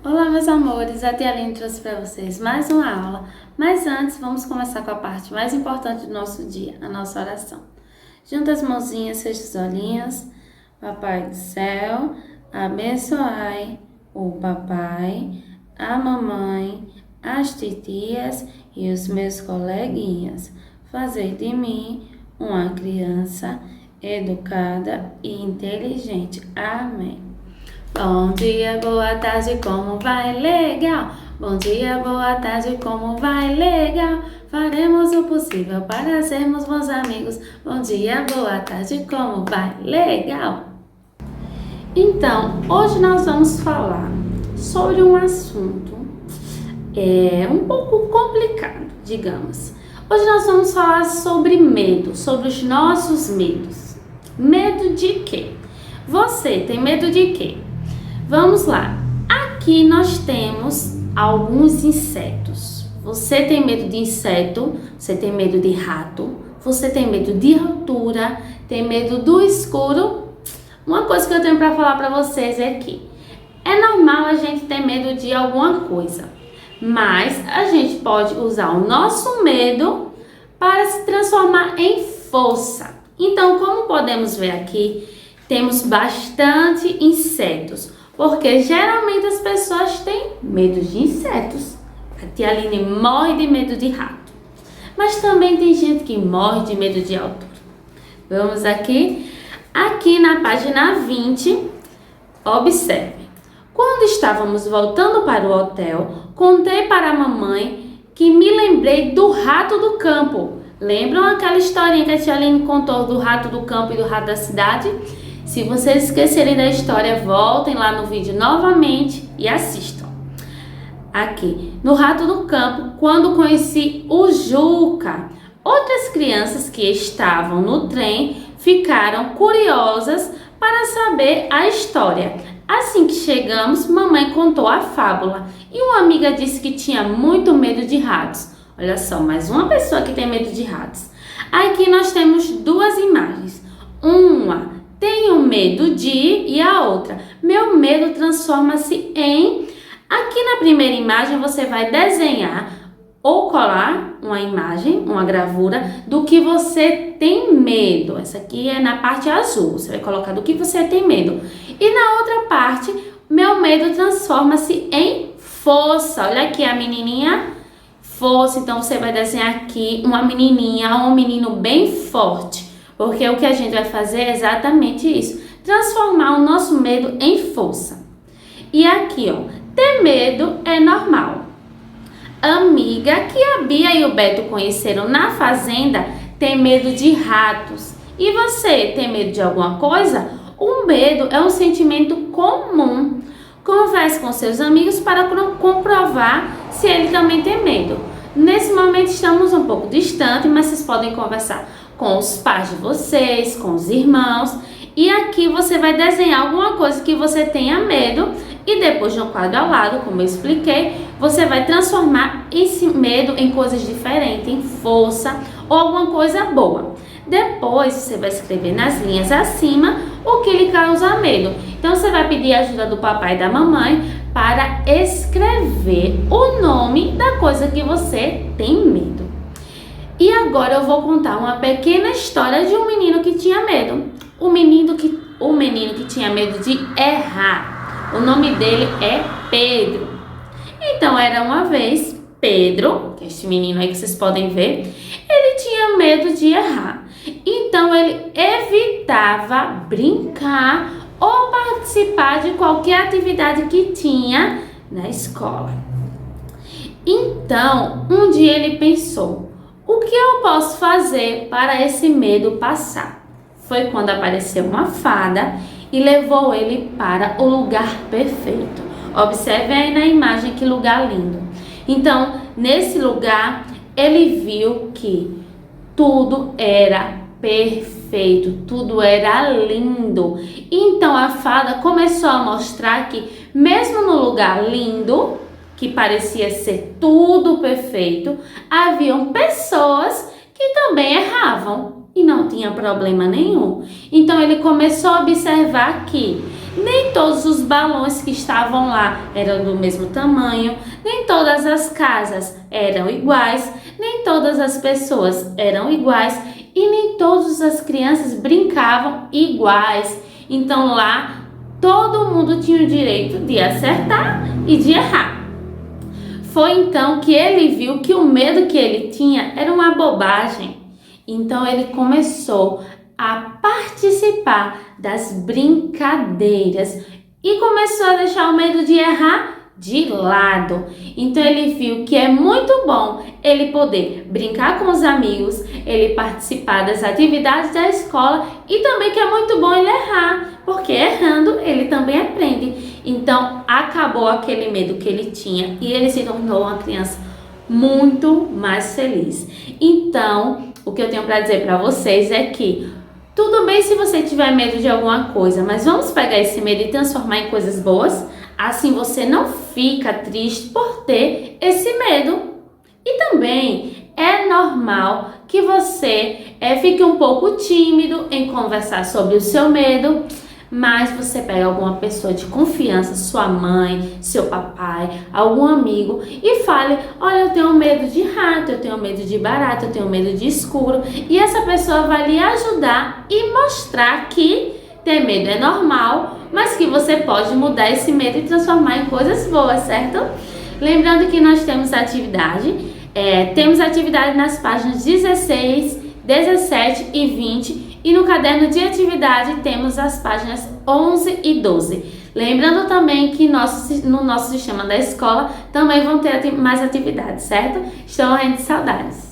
Olá, meus amores, a tia Aline trouxe para vocês mais uma aula, mas antes vamos começar com a parte mais importante do nosso dia, a nossa oração. Junta as mãozinhas, fecha os olhinhos. Papai do céu, abençoai o papai, a mamãe, as titias e os meus coleguinhas. Fazei de mim uma criança educada e inteligente. Amém. Bom dia, boa tarde, como vai? Legal! Bom dia, boa tarde, como vai? Legal! Faremos o possível para sermos bons amigos. Bom dia, boa tarde, como vai? Legal! Então, hoje nós vamos falar sobre um assunto um pouco complicado, digamos. Hoje nós vamos falar sobre medo, sobre os nossos medos. Medo de quê? Você tem medo de quê? Vamos lá, aqui nós temos alguns insetos. Você tem medo de inseto, você tem medo de rato, você tem medo de altura, tem medo do escuro. Uma coisa que eu tenho para falar para vocês é que é normal a gente ter medo de alguma coisa, mas a gente pode usar o nosso medo para se transformar em força. Então, como podemos ver aqui, temos bastante insetos. Porque geralmente as pessoas têm medo de insetos. A tia Aline morre de medo de rato. Mas também tem gente que morre de medo de altura. Vamos aqui. Aqui na página 20, observe. Quando estávamos voltando para o hotel, contei para a mamãe que me lembrei do rato do campo. Lembram aquela historinha que a tia Aline contou do rato do campo e do rato da cidade? Se vocês esquecerem da história, voltem lá no vídeo novamente e assistam. Aqui, no rato do campo, quando conheci o Juca, outras crianças que estavam no trem ficaram curiosas para saber a história. Assim que chegamos, mamãe contou a fábula e uma amiga disse que tinha muito medo de ratos. Olha só, mais uma pessoa que tem medo de ratos. Aqui nós temos duas imagens. Uma, tenho medo de, e a outra, meu medo transforma-se em. Aqui na primeira imagem você vai desenhar ou colar uma imagem, uma gravura do que você tem medo. Essa aqui é na parte azul, você vai colocar do que você tem medo. E na outra parte, meu medo transforma-se em força. Olha aqui a menininha, força. Então você vai desenhar aqui uma menininha ou um menino bem forte. Porque o que a gente vai fazer é exatamente isso, transformar o nosso medo em força. E aqui, ó, ter medo é normal. Amiga que a Bia e o Beto conheceram na fazenda tem medo de ratos. E você tem medo de alguma coisa? O medo é um sentimento comum. Converse com seus amigos para comprovar se ele também tem medo. Nesse momento estamos um pouco distantes, mas vocês podem conversar com os pais de vocês, com os irmãos. E aqui você vai desenhar alguma coisa que você tenha medo e depois de um quadro ao lado, como eu expliquei, você vai transformar esse medo em coisas diferentes, em força ou alguma coisa boa. Depois você vai escrever nas linhas acima o que lhe causa medo. Então você vai pedir a ajuda do papai e da mamãe para escrever o nome da coisa que você tem medo. E agora eu vou contar uma pequena história de um menino que tinha medo. O menino que tinha medo de errar. O nome dele é Pedro. Então era uma vez Pedro, que é este menino aí que vocês podem ver, ele tinha medo de errar. Então ele evitava brincar ou participar de qualquer atividade que tinha na escola. Então, um dia ele pensou: o que eu posso fazer para esse medo passar? Foi quando apareceu uma fada e levou ele para o lugar perfeito. Observe aí na imagem que lugar lindo. Então, nesse lugar, ele viu que tudo era perfeito, tudo era lindo. Então, a fada começou a mostrar que, mesmo no lugar lindo, que parecia ser tudo perfeito, haviam pessoas que também erravam e não tinha problema nenhum. Então ele começou a observar que nem todos os balões que estavam lá eram do mesmo tamanho, nem todas as casas eram iguais, nem todas as pessoas eram iguais e nem todas as crianças brincavam iguais. Então lá todo mundo tinha o direito de acertar e de errar. Foi então que ele viu que o medo que ele tinha era uma bobagem. Então ele começou a participar das brincadeiras e começou a deixar o medo de errar de lado. Então ele viu que é muito bom ele poder brincar com os amigos, ele participar das atividades da escola e também que é muito bom ele errar, porque errando ele também aprende. Então acabou aquele medo que ele tinha e ele se tornou uma criança muito mais feliz. Então, o que eu tenho para dizer para vocês é que tudo bem se você tiver medo de alguma coisa, mas vamos pegar esse medo e transformar em coisas boas. Assim você não fica triste por ter esse medo. E também é normal que você fique um pouco tímido em conversar sobre o seu medo, mas você pega alguma pessoa de confiança, sua mãe, seu papai, algum amigo e fale: olha, eu tenho medo de rato, eu tenho medo de barata, eu tenho medo de escuro. E essa pessoa vai lhe ajudar e mostrar que ter medo é normal, mas que você pode mudar esse medo e transformar em coisas boas, certo? Lembrando que nós temos atividade nas páginas 16, 17 e 20 e no caderno de atividade temos as páginas 11 e 12. Lembrando também que no nosso sistema da escola também vão ter mais atividades, certo? Estou morrendo de saudades.